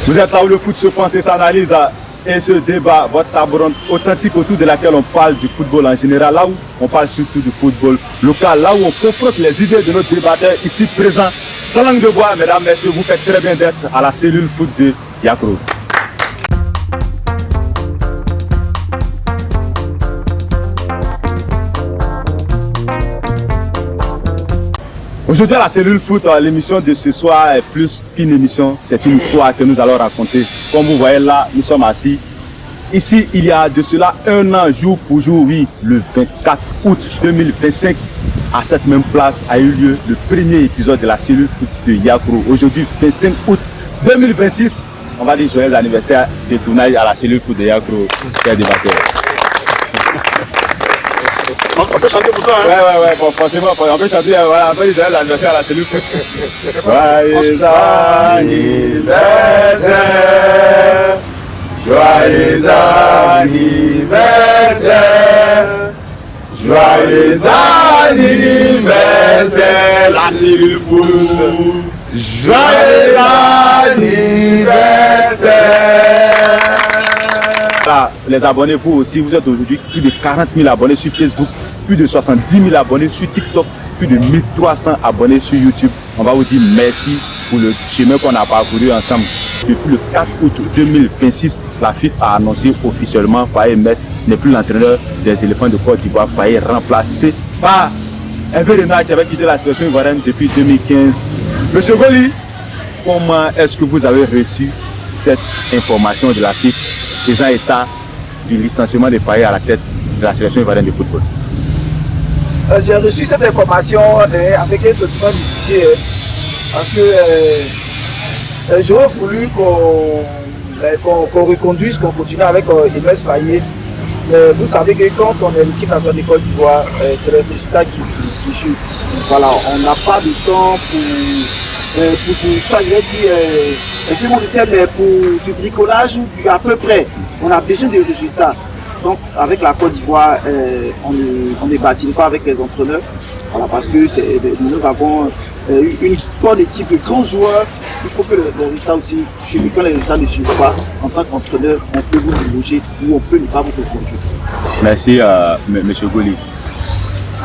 Vous êtes là où le foot se pense et s'analyse et se débat, votre table ronde authentique autour de laquelle on parle du football en général, là où on parle surtout du football local, là où on confronte les idées de nos débatteurs ici présents. Sans langue de bois, mesdames, messieurs, vous faites très bien d'être à la cellule foot de Yakro. Aujourd'hui à la cellule foot, l'émission de ce soir est plus qu'une émission, c'est une histoire que nous allons raconter. Comme vous voyez là, nous sommes assis. Ici, il y a de cela un an, jour pour jour, oui, le 24 août 2025, à cette même place a eu lieu le premier épisode de la cellule foot de Yakro. Aujourd'hui, 25 août 2026, on va dire joyeux anniversaire de tournage à la cellule foot de Yakro, chers débatteurs. On peut chanter pour ça, hein? Ouais, bon, forcément, on peut chanter, voilà, on peut dire l'anniversaire à la cellule. Joyeux anniversaire, joyeux anniversaire, joyeux anniversaire, la cellule foot, joyeux anniversaire. Là, les abonnés, vous aussi, vous êtes aujourd'hui plus de 40 000 abonnés sur Facebook, plus de 70 000 abonnés sur TikTok, plus de 1300 abonnés sur YouTube. On va vous dire merci pour le chemin qu'on a parcouru ensemble. Depuis le 4 août 2026, la FIFA a annoncé officiellement Faye Mess n'est plus l'entraîneur des éléphants de Côte d'Ivoire. Faye remplacé par Hervé Renard qui avait quitté la sélection ivoirienne depuis 2015. Monsieur Goli, comment est-ce que vous avez reçu cette information de la FIFA, faisant état du licenciement de Faye à la tête de la sélection ivoirienne de football? J'ai reçu cette information avec un sentiment mitigé parce que j'aurais voulu qu'on reconduise, qu'on continue avec Emes Faye. Mais vous savez que quand on est l'équipe nationale de Côte d'Ivoire, c'est le résultat qui joue. Voilà, on n'a pas de temps pour ça, je vais dire, mais pour du bricolage ou du à peu près. On a besoin de résultats. Donc avec la Côte d'Ivoire, on ne bâtit pas avec les entraîneurs. Voilà, parce que nous avons une bonne équipe de grands joueurs. Il faut que les résultats aussi suivent. Quand les résultats ne suivent pas, en tant qu'entraîneur, on peut vous déloger ou on peut ne pas vous déloger. Merci M. Goli.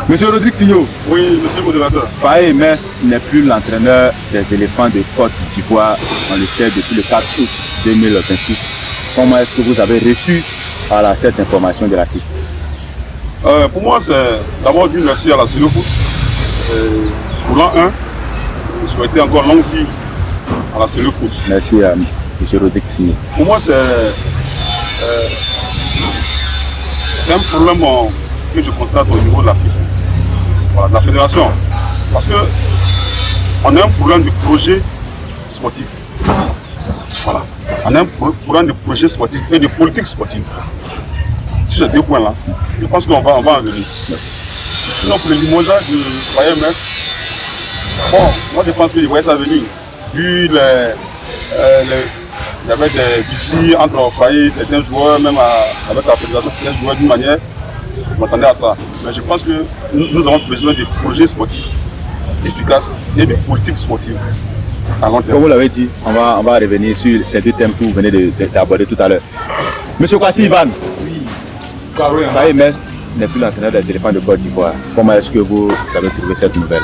Monsieur Rodrigue Signo. Oui, monsieur le modérateur. Faye Mess n'est plus l'entraîneur des éléphants de Côte d'Ivoire. On le sait depuis le 4 août 2026. Comment est-ce que vous avez reçu cette information de la FIFA? Pour moi, c'est d'abord dire merci à la cellule foot. Pour l'an 1, je souhaitais encore longue vie à la cellule foot. Merci à M. Rodrigue Signo. Pour moi, c'est un problème que je constate au niveau de la FIFA, voilà, de la fédération. Parce que on a un problème de projet sportif. Voilà. On a un problème de projet sportif et de politique sportive. Sur ces deux points-là, je pense qu'on va en venir. Sinon, pour le limogeage de Faye Mess, bon, moi je pense que je voyais ça venir. Vu il y avait des biscuits entre Faye, certains joueurs, même avec la fédération, certains joueurs d'une manière, je m'attendais à ça. Mais je pense que nous avons besoin de projets sportifs efficaces et de politiques sportives à long terme. Comme vous l'avez dit, on va revenir sur ces deux thèmes que vous venez d'aborder tout à l'heure. Monsieur Kwasi Ivan, oui. Faye Mess n'est plus l'entraîneur des éléphants de Côte d'Ivoire. Comment est-ce que vous avez trouvé cette nouvelle?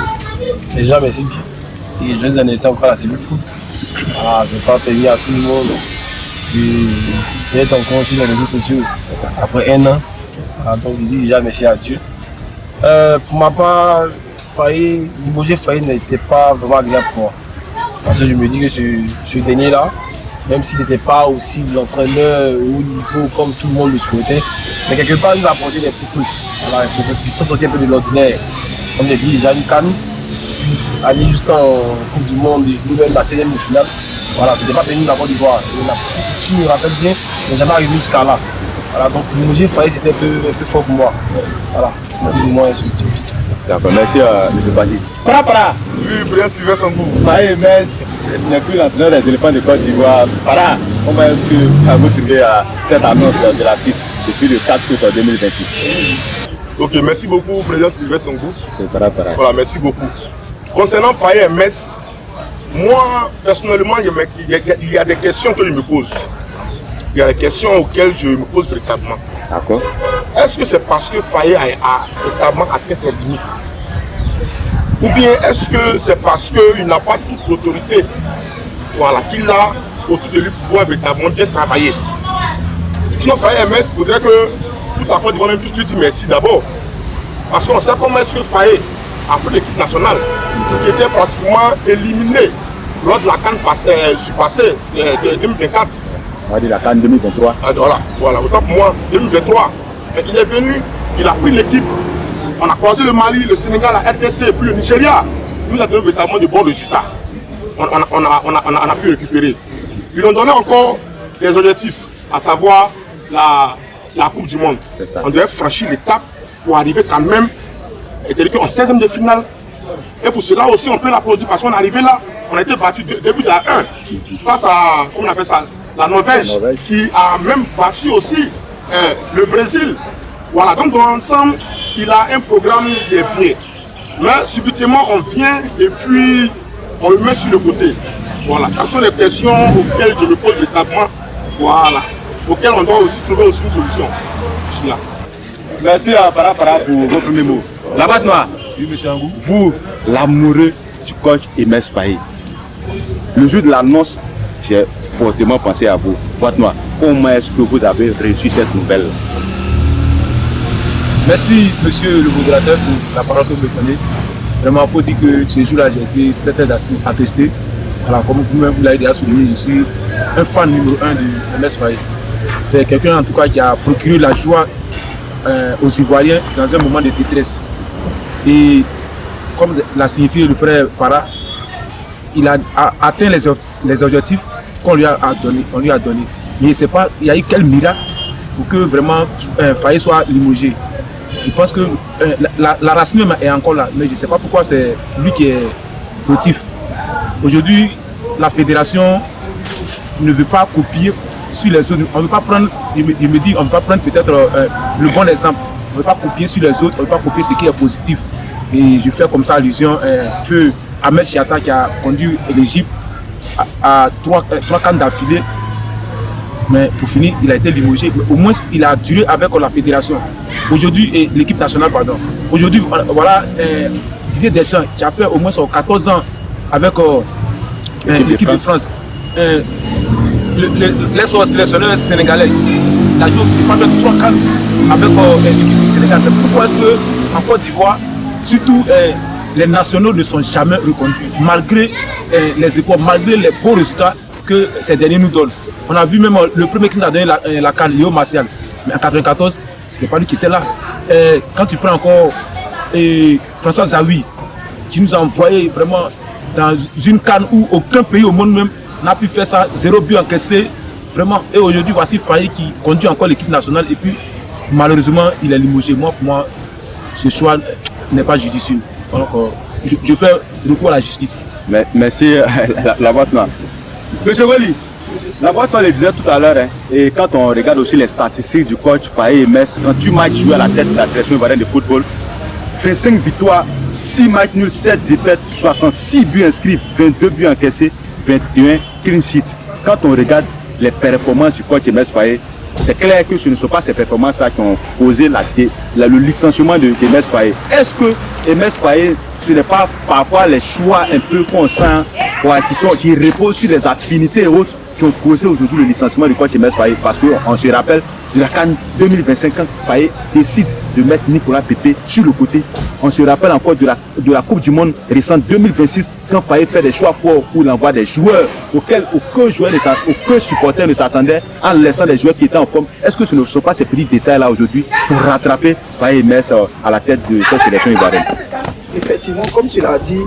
Déjà, merci bien. Et je vais annoncer encore la cellule foot. C'est pas permis à tout le monde d'être encore sur les réseaux sociaux après un an. Donc je dis déjà merci à Dieu. Pour ma part, limoger Faye n'était pas vraiment agréable pour moi. Parce que je me dis que ce dernier-là, même s'il n'était pas aussi l'entraîneur au niveau comme tout le monde le souhaitait, mais quelque part il nous a apporté des petits trucs. Voilà, qui sont sortis un peu de l'ordinaire. Comme j'ai dit, déjà une canne, aller jusqu'en Coupe du Monde et jouer même la 16e de finale. Voilà, c'était pas permis d'avoir du voir. Si je me rappelle bien, on n'est jamais arrivé jusqu'à là. Voilà, donc limoger Faye c'était un peu fort pour moi. Voilà, plus ou moins ce petit truc. D'accord, merci M. Basi. Para. Oui, Brian Sylvain Sambou. Faye Mess n'est plus l'entraîneur des éléphants de Côte d'Ivoire. Para, comment est-ce que vous trouvez cette annonce de la FIFA depuis le 4 août 2026? Ok, merci beaucoup, Président Sylvain Sambou. Para. Voilà, merci beaucoup. Concernant Faye Mess, Moi, personnellement, il y a des questions que je me pose. Il y a des questions auxquelles je me pose véritablement. D'accord. Est-ce que c'est parce que Faye a véritablement atteint ses limites? Ou bien est-ce que c'est parce qu'il n'a pas toute l'autorité qu'il a autour de lui pour pouvoir véritablement bien travailler? Sinon, Faye MS, il faudrait que tout à fait, même plus lui dire merci d'abord. Parce qu'on sait comment est-ce que Faye a pris l'équipe nationale qui était pratiquement éliminée lors de la CAN passée de 2024. On va dire la CAN 2023. Voilà, autant pour moi, 2023. Mais il est venu, il a pris l'équipe. On a croisé le Mali, le Sénégal, la RDC et puis le Nigeria. Il nous a donné véritablement de bons résultats. On a pu récupérer. Ils ont donné encore des objectifs, à savoir la Coupe du Monde. On devait franchir l'étape pour arriver quand même en 16e de finale. Et pour cela aussi, on peut l'applaudir parce qu'on est arrivé là. On a été battu début de la 1 face à, comment on appelle ça, la Norvège, qui a même battu aussi le Brésil. Voilà, donc dans l'ensemble, il a un programme qui est bien. Mais subitement, on vient et puis on le met sur le côté. Voilà, ce sont les questions auxquelles je me pose véritablement. Voilà, auxquelles on doit aussi trouver aussi une solution. Là. Merci à Para pour vos premiers mots. La Boîte Noire, vous, l'amoureux du coach Emes Faye. Le jour de l'annonce, j'ai fortement pensé à vous. Boîte Noire, comment est-ce que vous avez reçu cette nouvelle? Merci, monsieur le modérateur, pour la parole que vous me donnez. Vraiment, il faut dire que ce jour-là, j'ai été très attesté. Alors, comme vous-même vous l'avez déjà souligné, je suis un fan numéro 1 de Emes Faye. C'est quelqu'un, en tout cas, qui a procuré la joie aux Ivoiriens dans un moment de détresse. Et comme l'a signifié le frère Para, il a atteint les objectifs qu'on lui a donné. Mais c'est pas, il y a eu quel miracle pour que vraiment Faye soit limogé. Je pense que la racine même est encore là, mais je ne sais pas pourquoi c'est lui qui est fautif. Aujourd'hui, la fédération ne veut pas copier sur les autres. On ne veut pas prendre, il me dit, on ne veut pas prendre peut-être le bon exemple. On ne veut pas copier sur les autres, on ne veut pas copier ce qui est positif. Et je fais comme ça allusion feu Ahmed Chiata qui a conduit l'Égypte à 3 CAN d'affilée. Mais pour finir, il a été limogé. Au moins, il a duré avec la fédération. Aujourd'hui, et l'équipe nationale, pardon. Aujourd'hui, voilà, Didier Deschamps qui a fait au moins 14 ans avec l'équipe de France. Les sélectionneurs sénégalais, il a joué pas de 3 CAN avec l'équipe du Sénégal. Pourquoi est-ce qu'en Côte d'Ivoire, surtout les nationaux ne sont jamais reconduits, malgré les efforts, malgré les bons résultats que ces derniers nous donnent? On a vu même le premier qui nous a donné la CAN, Léo Martial. Mais en 1994, ce n'était pas lui qui était là. Quand tu prends encore François Zawi, qui nous a envoyé vraiment dans une CAN où aucun pays au monde même n'a pu faire ça, 0 but encaissé. Vraiment. Et aujourd'hui, voici Faye qui conduit encore l'équipe nationale. Et puis, malheureusement, il est limogé. Moi, pour moi, ce choix n'est pas judicieux. Donc, je fais recours à la justice. Merci, la Boîte Noire. Monsieur Wally, la Boîte Noire le disait tout à l'heure, et quand on regarde aussi les statistiques du coach Faye Emes, 28 matchs joués à la tête de la sélection ivoirienne de football, 25 victoires, 6 matchs nuls, 7 défaites, 66 buts inscrits, 22 buts encaissés, 21 clean sheets. Quand on regarde les performances du coach Emes Faye, c'est clair que ce ne sont pas ces performances-là qui ont causé le licenciement de Emes Faye. Est-ce que Emes Faye, ce n'est pas parfois les choix un peu qu'on sent, qui reposent sur les affinités et autres qui ont causé aujourd'hui le licenciement du coach Emes Faye? Parce qu'on se rappelle de la CAN 2025 quand Faye décide de mettre Nicolas Pepe sur le côté. On se rappelle encore de la Coupe du Monde récente 2026 quand Faye fait des choix forts pour l'envoi des joueurs auxquels aucun supporter ne s'attendait en laissant des joueurs qui étaient en forme. Est-ce que ce ne sont pas ces petits détails-là aujourd'hui pour rattraper Faye Emes à la tête de cette sélection ivoirienne? Effectivement, comme tu l'as dit,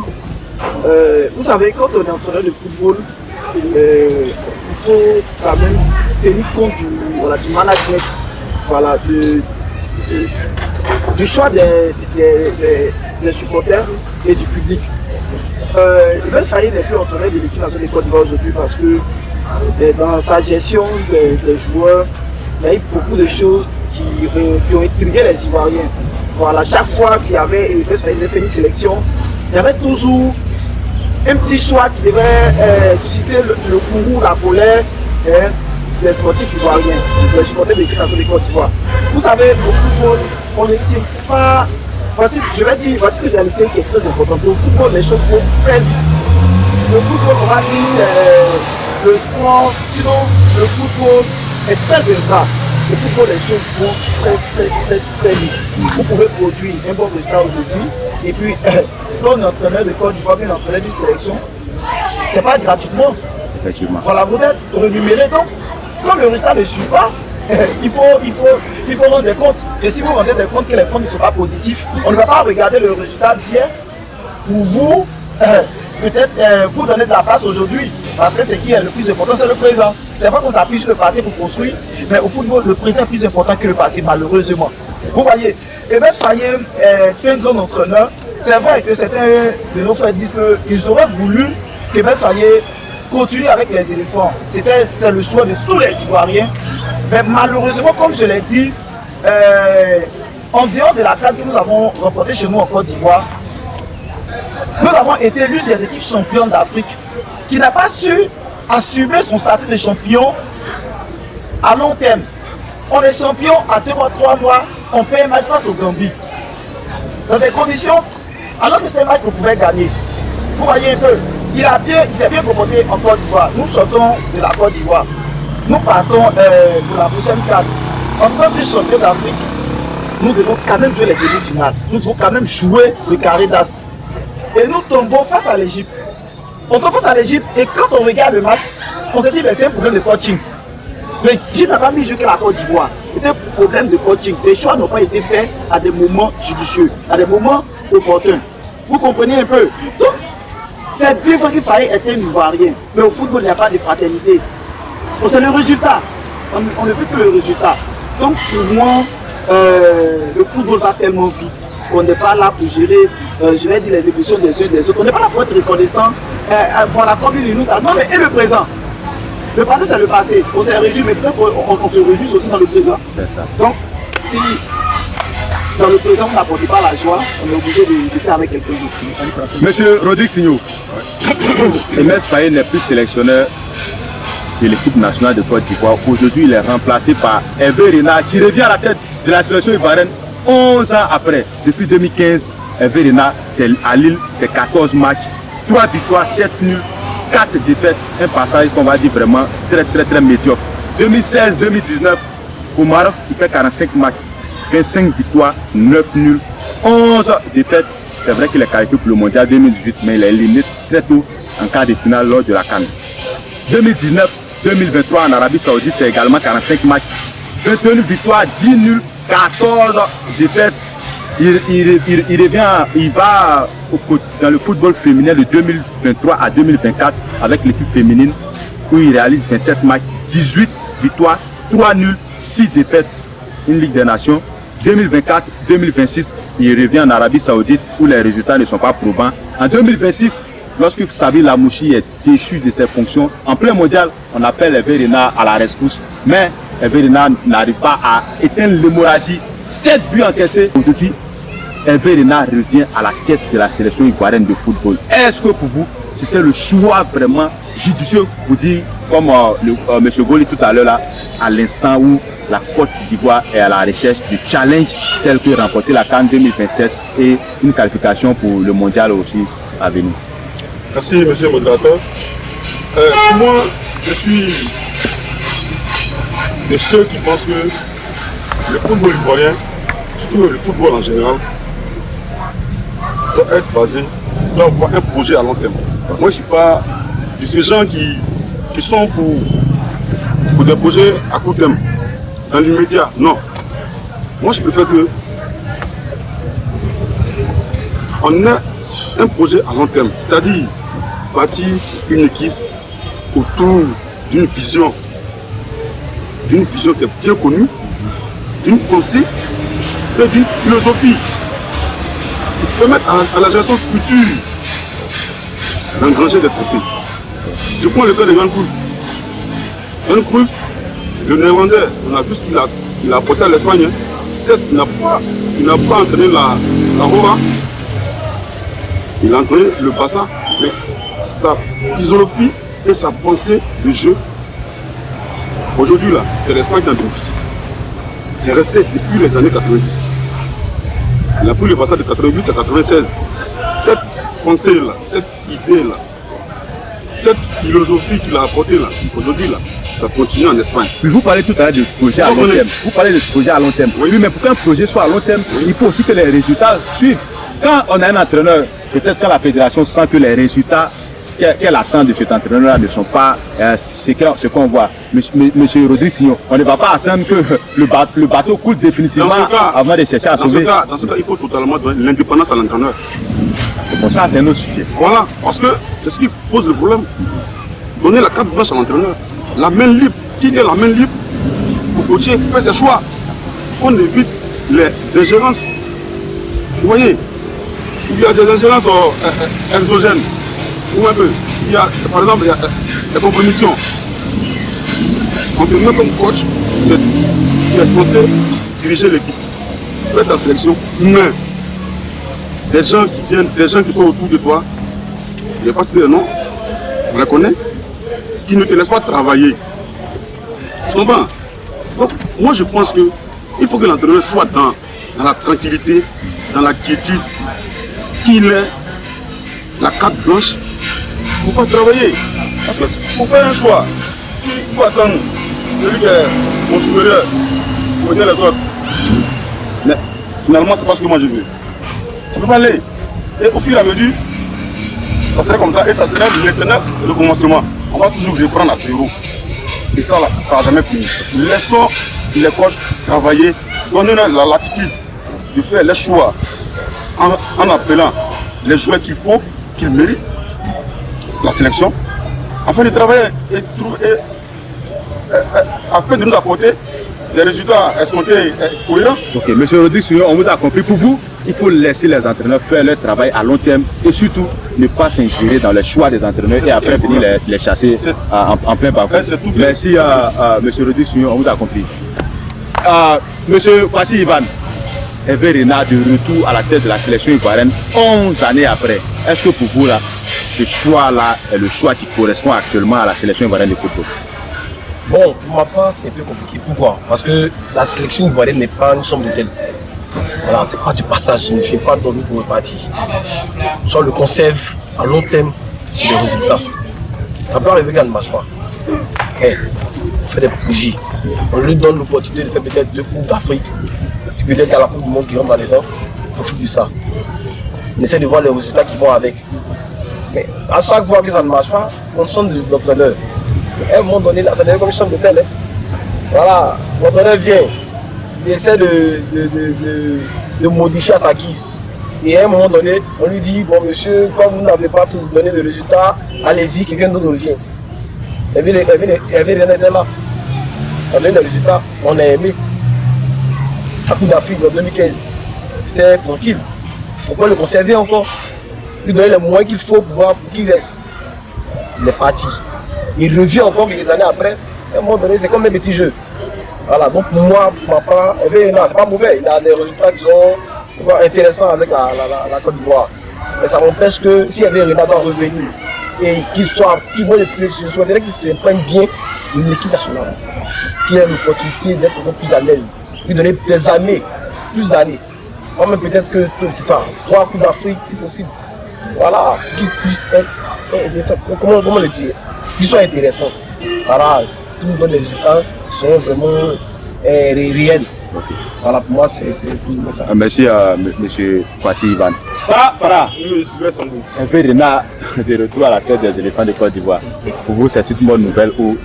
vous savez, quand on est entraîneur de football, il faut quand même tenir compte du management, voilà, du choix des supporters et du public. Emes Faye n'est plus entraîneur de l'équipe nationale de Côte d'Ivoire aujourd'hui parce que dans sa gestion des joueurs, il y a eu beaucoup de choses qui ont intrigué les Ivoiriens. Voilà, chaque fois qu'il y avait Emes Faye fait une sélection, il y avait toujours un petit choix qui devrait susciter le courroux, la colère des sportifs ivoiriens, les supporters de l'équipe nationale de Côte d'Ivoire. Vous savez, au football, on ne tire pas. Voici, je vais dire, voici une réalité qui est très importante. Au football, les choses vont très vite. Le football, on va dire, c'est le sport. Sinon, le football est très ingrat. Le football, les choses vont très vite. Vous pouvez produire un bon résultat aujourd'hui. Et puis, quand on est entraîneur de Côte d'Ivoire, bien entraîneur d'une sélection, c'est pas gratuitement. Effectivement. Voilà, vous êtes rémunéré. Donc, quand le résultat ne suit pas, il faut rendre des comptes. Et si vous rendez des comptes que les comptes ne sont pas positifs, on ne va pas regarder le résultat d'hier pour vous, peut-être vous donner de la place aujourd'hui. Parce que ce qui est le plus important, c'est le présent. C'est vrai qu'on s'appuie sur le passé pour construire, mais au football, le présent est plus important que le passé, malheureusement. Vous voyez, Ahmed Faye est un grand entraîneur. C'est vrai que certains de nos frères disent qu'ils auraient voulu qu'Ahmed Faye continue avec les éléphants. C'est le souhait de tous les Ivoiriens. Mais malheureusement, comme je l'ai dit, en dehors de la CAN que nous avons remportée chez nous en Côte d'Ivoire, nous avons été l'une des équipes championnes d'Afrique qui n'a pas su assumer son statut de champion à long terme. On est champion à 2 mois, 3 mois, on paye un match face au Gambie. Dans des conditions, alors que c'est un match qu'on pouvait gagner. Vous voyez un peu, il s'est bien comporté en Côte d'Ivoire. Nous sortons de la Côte d'Ivoire. Nous partons pour la prochaine CAN. En tant que champion d'Afrique, nous devons quand même jouer les demi-finales. Nous devons quand même jouer le carré d'as. Et nous tombons face à l'Égypte. On tombe face à l'Égypte et quand on regarde le match, on se dit mais c'est un problème de coaching. L'Égypte n'a pas mis jouer que la Côte d'Ivoire. C'était un problème de coaching. Les choix n'ont pas été faits à des moments judicieux, à des moments opportuns. Vous comprenez un peu? Donc, c'est bien vrai qu'il fallait être un Ivoirien. Mais au football, il n'y a pas de fraternité. C'est le résultat. On ne fait que le résultat. Donc pour moi, le football va tellement vite qu'on n'est pas là pour gérer, je vais dire, les émotions des uns des autres. On n'est pas là pour être reconnaissant. Voilà, comme il nous a. Non, mais et le présent? Le passé, c'est le passé. On s'est réjoui, mais il faut qu'on se réjouisse aussi dans le présent. C'est ça. Donc, si dans le présent, on n'apporte pas la joie, on est obligé de faire avec quelqu'un d'autre. Monsieur Rodrigue Signo, Ahmed Faye n'est plus sélectionneur de l'équipe nationale de Côte d'Ivoire. Aujourd'hui, il est remplacé par Hervé Renard qui revient à la tête de la sélection ivoirienne 11 ans après. Depuis 2015, Hervé Renard, c'est à Lille, c'est 14 matchs, 3 victoires, 7 nuls, 4 défaites, un passage qu'on va dire vraiment très médiocre. 2016-2019, au Maroc, il fait 45 matchs, 25 victoires, 9 nuls, 11 défaites. C'est vrai qu'il est qualifié pour le mondial 2018, mais il est éliminé très tôt en quart de finale lors de la CAN. 2019-2023 en Arabie Saoudite, c'est également 45 matchs, 21 victoires, 10 nuls, 14 défaites. Il va dans le football féminin de 2023 à 2024 avec l'équipe féminine où il réalise 27 matchs, 18 victoires, 3 nuls, 6 défaites, une Ligue des Nations. 2024-2026, il revient en Arabie Saoudite où les résultats ne sont pas probants. En 2026, lorsque Sabri Lamouchi est déchu de ses fonctions, en plein mondial, on appelle Hervé Renard à la rescousse. Mais Hervé Renard n'arrive pas à éteindre l'hémorragie. 7 buts encaissés. Aujourd'hui, Hervé Renard revient à la tête de la sélection ivoirienne de football. Est-ce que pour vous, c'était le choix vraiment judicieux pour dire, comme M. Goli tout à l'heure, là, à l'instant où la Côte d'Ivoire est à la recherche du challenge tel que remporter la CAN 2027 et une qualification pour le mondial aussi à venir? Merci, monsieur le modérateur. Moi, je suis de ceux qui pensent que le football ivoirien, surtout le football en général, doit être basé, doit avoir un projet à long terme. Moi, je ne suis pas de ces gens qui sont pour des projets à court terme, dans l'immédiat. Non. Moi, je préfère que on ait un projet à long terme, c'est-à-dire bâtir une équipe autour d'une vision qui est bien connue, d'une pensée et d'une philosophie qui permettent à la génération future d'engranger des trophées. Je prends le cas de Jan Cruyff. Jan Cruyff, le néerlandais, on a vu ce qu'il a apporté à l'Espagne. Certes, il n'a pas entraîné la Roma, il a entraîné le Barça, mais sa philosophie et sa pensée de jeu. Aujourd'hui, là, c'est l'Espagne qui est en office. C'est resté depuis les années 90. Il a pris le passage de 88 à 96. Cette pensée-là, cette idée-là, cette philosophie qu'il a apportée là, aujourd'hui, là, ça continue en Espagne. Mais vous parlez tout à l'heure de projet à long terme. Vous parlez de projet à long terme. Oui, mais pour qu'un projet soit à long terme, il faut aussi que les résultats suivent. Quand on a un entraîneur, peut-être quand la fédération sent que les résultats qu'elle attend de cet entraîneur ne sont pas ce qu'on voit. Monsieur Rodrigue Signon, on ne va pas attendre que le bateau coule définitivement avant de chercher à sauver. Dans ce cas, il faut totalement donner l'indépendance à l'entraîneur. Bon, ça, c'est un autre sujet. Voilà, parce que c'est ce qui pose le problème. Donner la carte blanche à l'entraîneur. La main libre. Qui est la main libre pour coacher, faire ses choix. On évite les ingérences. Vous voyez, il y a des ingérences exogènes. Ou un peu. Il y a, par exemple, il y a des compromissions. On te met comme coach, tu es censé diriger l'équipe. Faire ta sélection, mais des gens qui viennent, des gens qui sont autour de toi, il n'y a pas citer le nom, on les connaît, qui ne te laissent pas travailler. Tu comprends? Donc, moi je pense qu'il faut que l'entraîneur soit dans la tranquillité, dans la quiétude, qu'il ait la carte blanche pour pas travailler. Parce que pour faire un choix, s'il faut attendre celui qui est mon supérieur pour aider les autres, mais finalement c'est pas ce que moi je veux. Ça ne peut pas aller. Et au fur et à mesure, ça serait comme ça et ça serait maintenant le commencement. On va toujours reprendre à zéro. Et ça, là, ça n'a jamais fini. Laissons les coachs travailler, donner la latitude de faire les choix en appelant les joueurs qu'il faut, qu'ils méritent, la sélection, afin de travailler et trouver, afin de nous apporter des résultats escomptés et cohérents. Ok, monsieur Rodrigue Signon, on vous a compris. Pour vous, il faut laisser les entraîneurs faire leur travail à long terme et surtout ne pas s'ingérer dans les choix des entraîneurs et après venir les chasser en plein parcours. Merci, monsieur Rodrigue Signon, on vous a compris. Monsieur Kwasi Ivan, Hervé Renard de retour à la tête de la sélection ivoirienne 11 années après. Est-ce que pour vous, là, ce choix-là est le choix qui correspond actuellement à la sélection ivoirienne de football? Bon, pour ma part, c'est un peu compliqué. Pourquoi? Parce que la sélection ivoirienne n'est pas une chambre d'hôtel. Voilà, c'est pas du passage, je ne fais pas dormir pour repartir. Soit le conserve à long terme des résultats. Ça peut arriver qu'elle ne marche pas. Mais on fait des projets. On lui donne l'opportunité de faire peut-être 2 coupes d'Afrique. Puis peut-être qu'à la Coupe du Monde qui rentre dans les dents, on profite de ça. On essaie de voir les résultats qui vont avec. Mais à chaque fois que ça ne marche pas, on change d'entraîneur. À un moment donné, là, ça devient comme une chambre d'hôtel. Hein. Voilà, l'entraîneur vient, il essaie de modifier à sa guise. Et à un moment donné, on lui dit, bon monsieur, comme vous n'avez pas tout donné de résultats, allez-y, quelqu'un d'autre revient. Hervé Renard était là. On a donné des résultats, on a aimé. La Coupe d'Afrique en 2015, c'était tranquille. Pourquoi le conserver encore? Lui donner les moyens qu'il faut pour qu'il reste. Il est parti. Il revient encore quelques années après. À un moment donné, c'est comme un petit jeu. Voilà, donc pour moi, pour ma part, c'est pas mauvais. Il a des résultats qui sont intéressants avec la Côte d'Ivoire. Mais ça m'empêche que si Hervé Renard doit revenir et qu'il souhaiterais qu'il se prenne bien une équipe nationale, qu'il ait l'opportunité d'être encore plus à l'aise, lui donner des années, plus d'années. Même peut-être que c'est ça, 3 Coupes d'Afrique si possible. Voilà, qu'il puisse être, comment le dire, qu'il soit intéressant. Voilà, qu'il nous donne des résultats qui sont vraiment réels. Voilà, pour moi, c'est plus ou moins ça. Merci, monsieur Kwasi Ivan. Hervé Renard de retour à la tête des éléphants de Côte d'Ivoire. Pour vous, c'est une bonne nouvelle ou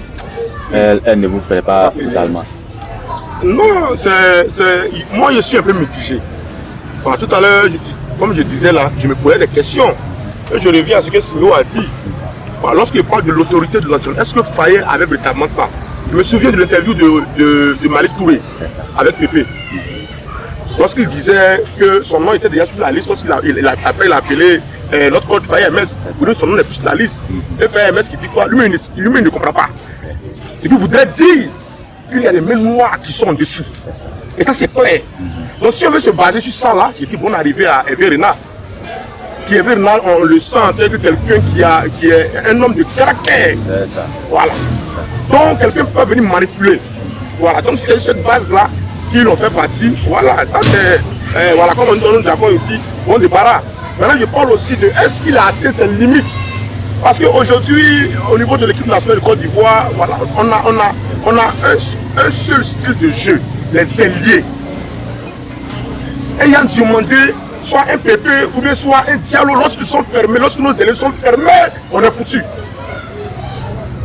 elle ne vous plaît pas totalement? Non, moi je suis un peu mitigé. Voilà, tout à l'heure, comme je disais là, je me posais des questions. Et je reviens à ce que Signon a dit. Voilà, lorsqu'il parle de l'autorité de l'entraîneur, est-ce que Faye avait véritablement ça? Je me souviens de l'interview de Malik Touré avec Pépé. Lorsqu'il disait que son nom était déjà sur la liste, lorsqu'il a appelé notre coach Faye MS, pour lui son nom n'est plus sur la liste. Et Faye MS qui dit quoi? Lui-même ne comprend pas. Ce qu'il voudrait dire, qu'il y a des mains noires qui sont en dessous. Et ça c'est clair. Donc si on veut se baser sur ça là, et puis on arriver à Hervé Renard. qui est Renard, on le sent en tant que quelqu'un qui est un homme de caractère. Voilà. Donc quelqu'un peut venir manipuler. Voilà, donc c'est cette base-là qui l'ont fait partie. Voilà, ça c'est, voilà, comme on dit au Japon ici, bon débarras. Maintenant je parle aussi de est-ce qu'il a atteint ses limites. Parce qu'aujourd'hui, au niveau de l'équipe nationale de Côte d'Ivoire, voilà, on a un seul style de jeu, les ailiers. Ayant demandé soit un Pépé ou bien soit un Diallo, lorsqu'ils sont fermés, lorsque nos ailiers sont fermés, on est foutu.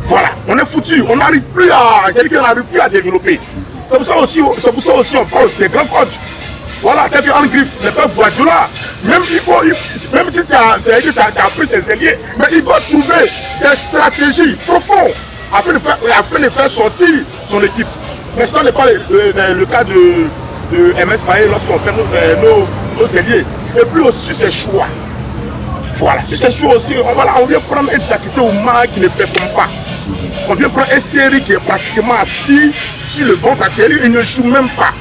Voilà, on est foutu, on n'arrive plus à développer. C'est pour ça aussi on parle des grands coachs. Voilà, tel que Griff, le peuple Guardiola, même si tu as appris tes ailiers, mais il va trouver des stratégies profondes afin de faire sortir son équipe. Mais ce n'est pas le cas de MS Faye lorsqu'on fait nos ailiers. Et puis aussi ses choix. Voilà, c'est ses choix aussi. On vient prendre un Diakité Oumar qui ne performe pas. On vient prendre un série qui est pratiquement assis sur le banc d'atelier, il ne joue même pas.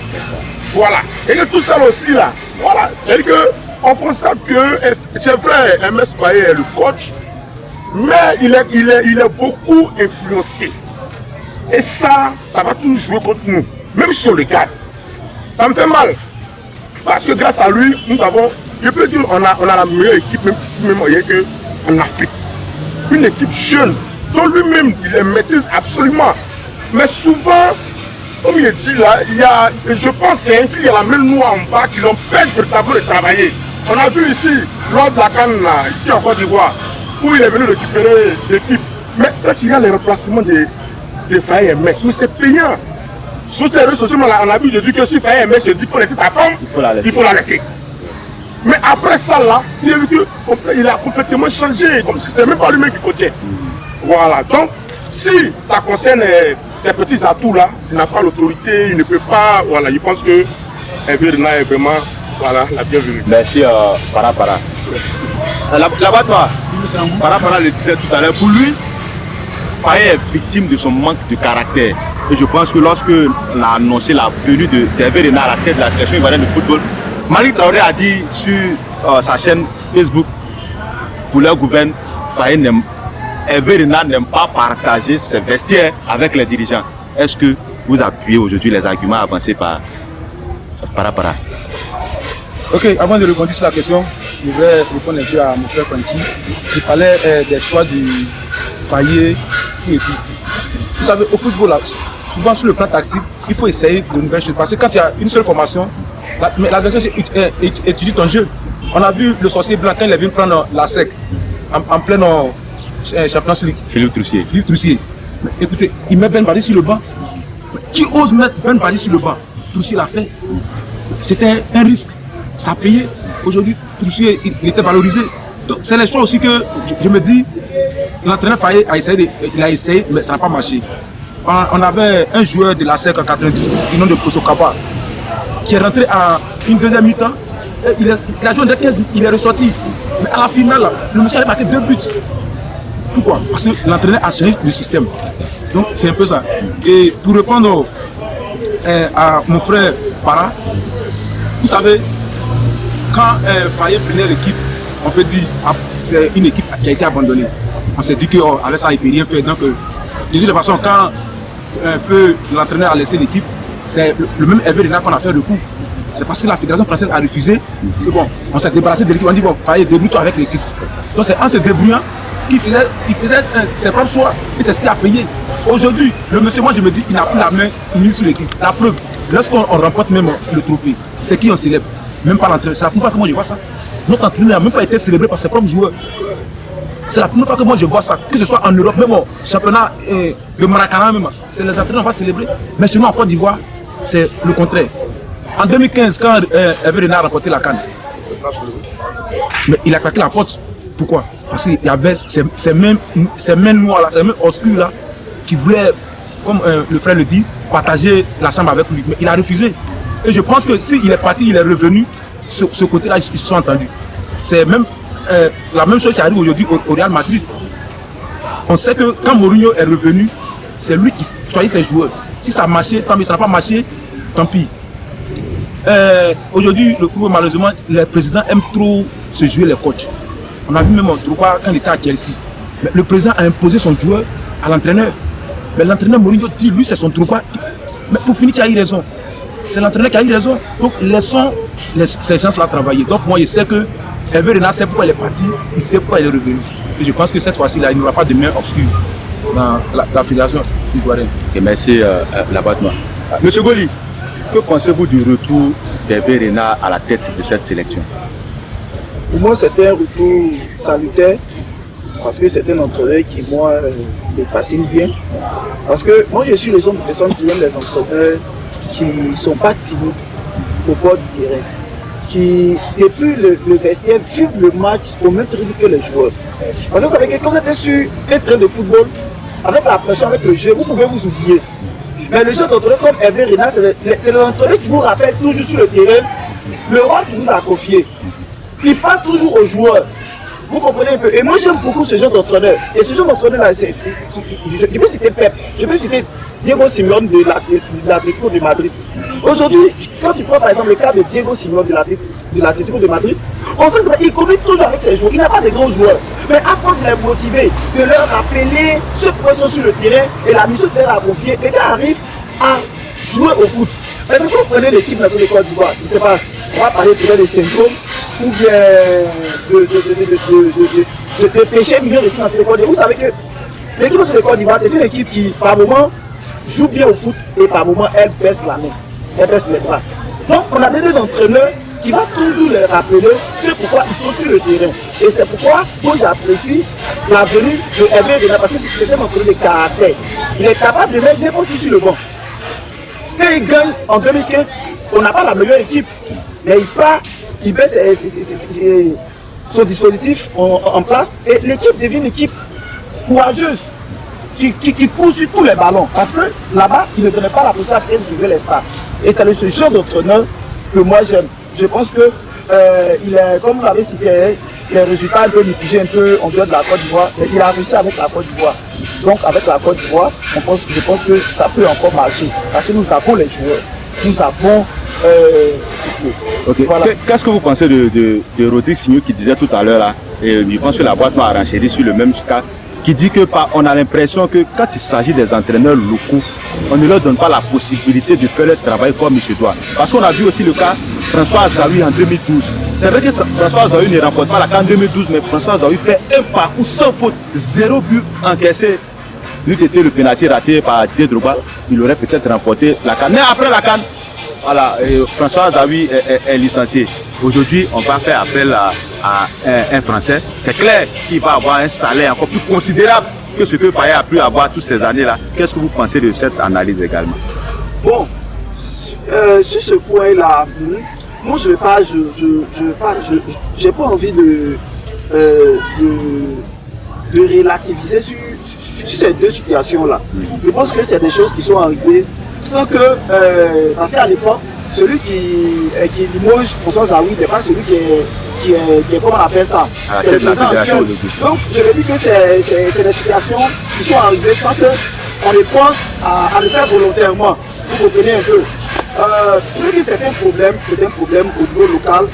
Voilà. Et que tout ça aussi là, voilà. Et que on constate que c'est vrai, MS Faye est le coach, mais il est beaucoup influencé. Et ça va tout jouer contre nous. Même si on le garde. Ça me fait mal. Parce que grâce à lui, nous avons, je peux dire, on a la meilleure équipe, même ici, même en Afrique. Une équipe jeune, dont lui-même, il les maîtrise absolument. Mais souvent, comme il est dit là, je pense qu'il y a la main noire en bas qui l'empêche véritablement de travailler. On a vu ici, lors de la CAN, ici en Côte d'Ivoire, où il est venu récupérer l'équipe. Mais quand il y a les remplacements des Faye et Metz, mais c'est payant. Sur les réseaux sociaux, on a vu, je dis que si Faye et Metz, je dis qu'il faut laisser ta femme, il faut la laisser. Mais après ça là, il a vu qu'il a complètement changé, comme si c'était même pas lui-même qui coachait. Voilà, donc si ça concerne ces petits atouts-là, il n'a pas l'autorité, il ne peut pas. Voilà, je pense que Hervé Renard est vraiment la bienvenue. Merci, Para. Là-bas, toi, Para le disait tout à l'heure, pour lui, Faye est victime de son manque de caractère. Et je pense que lorsque on a annoncé la venue d'Hervé Renard à la tête de la sélection ivoirienne de football, Malick Traoré a dit sur sa chaîne Facebook, pour leur gouvernement, Hervé Renard n'aime pas partager ses vestiaires avec les dirigeants. Est-ce que vous appuyez aujourd'hui les arguments avancés par Para? Ok, avant de répondre sur la question, je vais répondre un peu à mon frère Franchi. Il parlait des choix du Faye et tout. Vous savez, au football, là, souvent sur le plan tactique, il faut essayer de nouvelles choses. Parce que quand il y a une seule formation, l'adversaire étudie ton jeu. On a vu le sorcier blanc quand il est venu prendre la SEC en pleine Champions League. Philippe Troussier. Mais écoutez, il met Ben Badi sur le banc. Qui ose mettre Ben Badi sur le banc? Troussier l'a fait. C'était un risque. Ça payait. Aujourd'hui, Troussier il était valorisé. Donc c'est les choix aussi que je me dis, l'entraîneur Faye il a essayé, mais ça n'a pas marché. On avait un joueur de la SEC en 90, du nom de Koso Kaba, qui est rentré en une deuxième mi-temps. Il a joué en 15 minutes, il est ressorti. Mais à la finale, le monsieur a marqué 2 buts. Pourquoi? Parce que l'entraîneur a changé le système. Donc c'est un peu ça. Et pour répondre à mon frère Para, vous savez, quand Faye prenait l'équipe, on peut dire que c'est une équipe qui a été abandonnée. On s'est dit qu'avec ça, il ne peut rien faire. Donc, de toute façon, quand l'entraîneur a laissé l'équipe, c'est le même Hervé Renard qu'on a fait le coup. C'est parce que la Fédération française a refusé que bon, on s'est débarrassé de l'équipe. On dit bon, Faye, débrouille-toi avec l'équipe. Donc c'est en se débrouillant qu'il faisait ses propres choix. Et c'est ce qu'il a payé. Aujourd'hui, le monsieur, moi je me dis, il n'a plus la main mise sur l'équipe. La preuve, lorsqu'on remporte même le trophée, c'est qui on célèbre? Même pas l'entraîneur. C'est la première fois que moi je vois ça. Notre entraîneur n'a même pas été célébré par ses propres joueurs. C'est la première fois que moi je vois ça, que ce soit en Europe, même au championnat de Maracana, même. C'est les entraîneurs qui vont célébrer. Mais chez nous en Côte d'Ivoire, c'est le contraire. En 2015, quand Hervé Renard a remporté la CAN, mais il a claqué la porte. Pourquoi? Parce qu'il y avait ces mains noires, ces mains obscures là, qui voulaient, comme le frère le dit, partager la chambre avec lui. Mais il a refusé. Et je pense que s'il est parti, il est revenu, ce côté-là, ils se sont entendus. C'est même la même chose qui arrive aujourd'hui au Real Madrid. On sait que quand Mourinho est revenu, c'est lui qui choisit ses joueurs. Si ça a marché, tant mieux. Ça n'a pas marché, tant pis. Aujourd'hui, le football, malheureusement, les présidents aiment trop se jouer les coachs. On a vu même Drogba quand il était à Chelsea. Mais le président a imposé son joueur à l'entraîneur. Mais l'entraîneur Mourinho dit, lui c'est son Drogba. Mais pour finir, tu as eu raison. C'est l'entraîneur qui a eu raison. Donc laissons ces gens-là travailler. Donc moi je sais que Hervé Renard sait pourquoi il est parti, il sait pourquoi il est revenu. Et je pense que cette fois-ci, il n'y aura pas de main obscure dans la fédération ivoirienne. Et merci Labatma. Monsieur Goli, que pensez-vous du retour d'Hervé Renard à la tête de cette sélection? Pour moi, c'était un retour salutaire parce que c'est un entraîneur qui, moi, me fascine bien. Parce que moi, je suis le genre de personnes qui aiment les entraîneurs qui ne sont pas timides au bord du terrain, qui, depuis le vestiaire, vivent le match au même rythme que les joueurs. Parce que vous savez que quand vous êtes sur un train de football, avec la pression, avec le jeu, vous pouvez vous oublier. Mais le jeu d'entraîneur comme Hervé Renard, c'est l'entraîneur qui vous rappelle toujours sur le terrain le rôle qu'il vous a confié. Il parle toujours aux joueurs. Vous comprenez un peu. Et moi j'aime beaucoup ce genre d'entraîneur. Et ce genre d'entraîneur-là, je peux citer Pep, je peux citer Diego Simeone de l'Atlético de Madrid. Aujourd'hui, quand tu prends par exemple le cas de Diego Simeone de l'Atlético de Madrid, on sait qu'il communique toujours avec ses joueurs. Il n'a pas de grands joueurs. Mais afin de les motiver, de leur rappeler ce pourquoi ils sont sur le terrain et la mission de leur a confiée, les gars arrivent à jouer au foot. Mais quand vous prenez l'équipe nationale de Côte d'Ivoire, je ne sais pas, on va parler peut-être de symptômes ou bien de péché milieu de l'équipe nationale de Côte d'Ivoire. Vous savez que l'équipe nationale de Côte d'Ivoire, c'est une équipe qui, par moment, joue bien au foot et par moment, elle baisse la main, elle baisse les bras. Donc, on a besoin d'entraîneurs qui va toujours les rappeler ce pourquoi ils sont sur le terrain. Et c'est pourquoi moi j'apprécie la venue de Hervé Renard parce que c'est un entraîneur de caractère. Il est capable de mettre n'importe qui sur le banc. Quand il gagne en 2015, on n'a pas la meilleure équipe, mais il part, il met son dispositif en place et l'équipe devient une équipe courageuse qui court sur tous les ballons. Parce que là-bas, il ne donnait pas la possibilité de jouer les stars. Et c'est ce genre d'entraîneur que moi j'aime. Je pense que, comme vous l'avez cité, les résultats un peu mitigés un peu en dehors de la Côte d'Ivoire, mais il a réussi avec la Côte d'Ivoire. Donc avec la Côte d'Ivoire, je pense que ça peut encore marcher. Parce que nous avons les joueurs, nous avons... Okay. Voilà. Qu'est-ce que vous pensez de Rodrigue Signo qui disait tout à l'heure là, et je pense que la boîte m'a renchéri sur le même cas, qui dit que on a l'impression que quand il s'agit des entraîneurs locaux, on ne leur donne pas la possibilité de faire leur travail comme il se doit. Parce qu'on a vu aussi le cas François Azaoui en 2012. C'est vrai que François Azaoui ne remporte pas la CAN 2012, mais François Azaoui fait un parcours sans faute, 0 but encaissé. Lui était le pénalty raté par Didier Drogba, il aurait peut-être remporté la CAN. Mais après la CAN, voilà, François Azaoui est licencié. Aujourd'hui, on va faire appel à un Français. C'est clair qu'il va avoir un salaire encore plus considérable que ce que Faye a pu avoir toutes ces années-là. Qu'est-ce que vous pensez de cette analyse également? Bon, sur ce point-là, moi je j'ai pas envie de relativiser sur ces deux situations-là. Je pense que c'est des choses qui sont arrivées sans que, parce qu'à l'époque, celui qui limoge François Azaoui n'est pas celui qui est comment on appelle ça, qui est le président actuel. Donc je me dis que c'est des situations qui sont arrivées sans qu'on les pense à le faire volontairement. Vous comprenez un peu. Peut-être que c'est un problème au niveau local.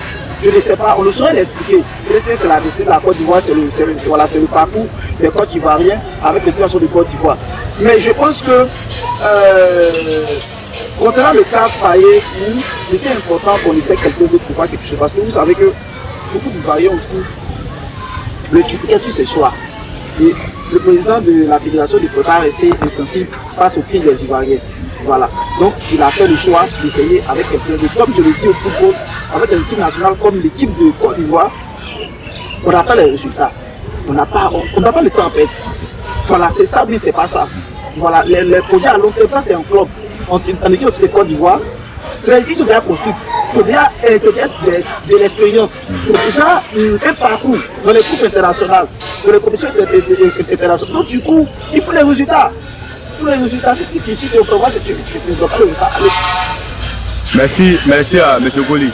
Je ne sais pas, on ne saurait l'expliquer. Peut-être que c'est la destinée de la Côte d'Ivoire, c'est le parcours des Côte d'Ivoiriens avec les nations de Côte d'Ivoire. Mais je pense que concernant le cas Faye, il était important qu'on essaie quelqu'un d'autre pour faire quelque chose. Parce que vous savez que beaucoup d'Ivoiriens aussi le critiquaient sur ses choix. Et le président de la fédération ne peut pas rester insensible face aux cris des Ivoiriens. Voilà. Donc il a fait le choix d'essayer avec quelqu'un d'autre. Comme je le dis au football, avec une équipe nationale comme l'équipe de Côte d'Ivoire, on attend les résultats. On n'a pas le temps à perdre. Voilà, c'est ça, mais c'est pas ça. Voilà, les projets à long terme, ça c'est un club. En équipe de Côte d'Ivoire, c'est l'équipe qui doit construire. Il faut déjà de l'expérience. Il faut déjà un parcours dans les groupes internationaux, dans les compétitions internationales. Donc du coup, il faut les résultats. Tous les résultats, c'est tu critiques au programme que tu ne dois pas le résultat. Merci à M. Goli.